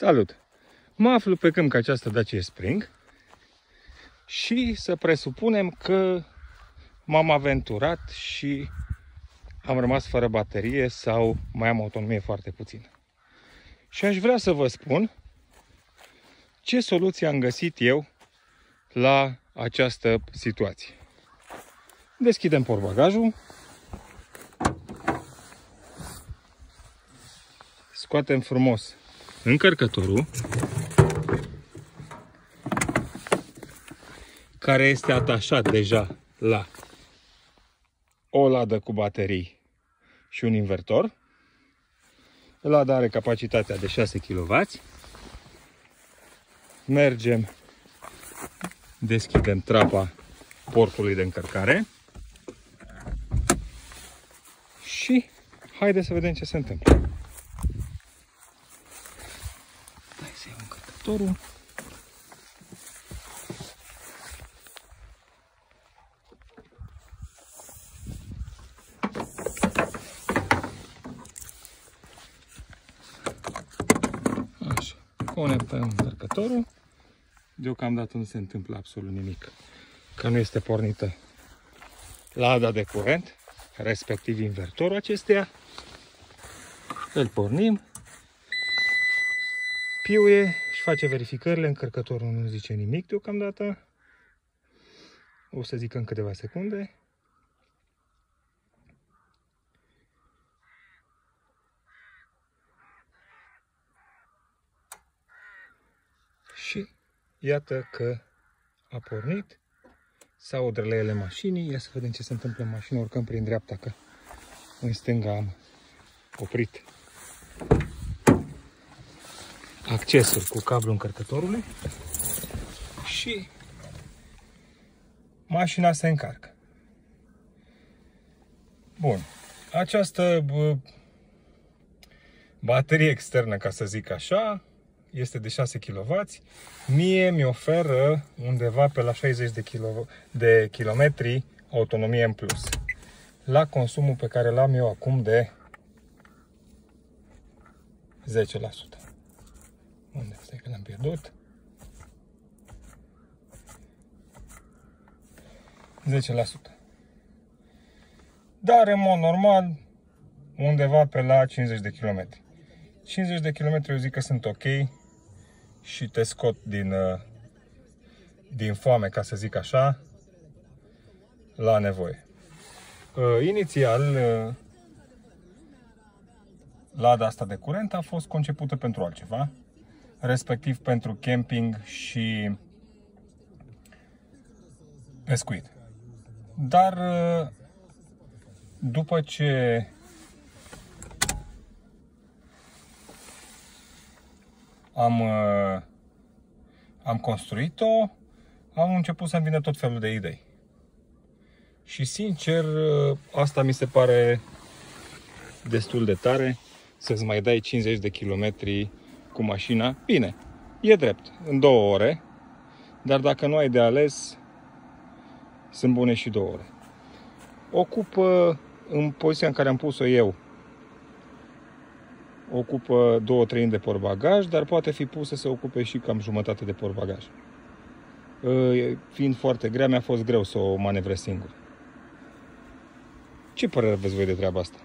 Salut! Mă aflu pe câmp cu această Dacia Spring și să presupunem că m-am aventurat și am rămas fără baterie sau mai am autonomie foarte puțină. Și aș vrea să vă spun ce soluție am găsit eu la această situație. Deschidem portbagajul, scoatem frumos încărcătorul, care este atașat deja la o ladă cu baterii și un invertor. Lada are capacitatea de 6 kW. Mergem, deschidem trapa portului de încărcare și haideți să vedem ce se întâmplă. Hai să iau încărcătorul. Așa, conectăm încărcătorul. Deocamdată nu se întâmplă absolut nimic, că nu este pornită lada de curent, respectiv invertorul acesteia. Îl pornim, piuie și face verificările, încărcătorul nu zice nimic deocamdată. O să zic în câteva secunde. Și iată că a pornit. Se aud releiele mașinii. Ia să vedem ce se întâmplă în mașină. Urcăm prin dreapta, că în stânga am oprit accesul cu cablul încărcătorului și mașina se încarcă. Bun. Această baterie externă, ca să zic așa, este de 6 kW. Mie mi oferă undeva pe la 60 de kilometri autonomie în plus. La consumul pe care l-am eu acum de 10%. Unde? Stai că l-am pierdut. 10%. Dar în mod normal undeva pe la 50 de km. 50 de km eu zic că sunt ok și te scot din foame, ca să zic așa, la nevoie. Inițial, lada asta de curent a fost concepută pentru altceva, respectiv pentru camping și pescuit. Dar după ce am construit-o, am început să-mi vină tot felul de idei. Și sincer, asta mi se pare destul de tare, să-ți mai dai 50 de kilometri cu mașina. Bine, e drept, în 2 ore, dar dacă nu ai de ales, sunt bune și 2 ore. Ocupă, în poziția în care am pus-o eu, ocupă 2/3 de portbagaj, dar poate fi pusă să ocupe și cam jumătate de portbagaj. Fiind foarte grea, mi-a fost greu să o manevrez singur. Ce părere aveți voi de treaba asta?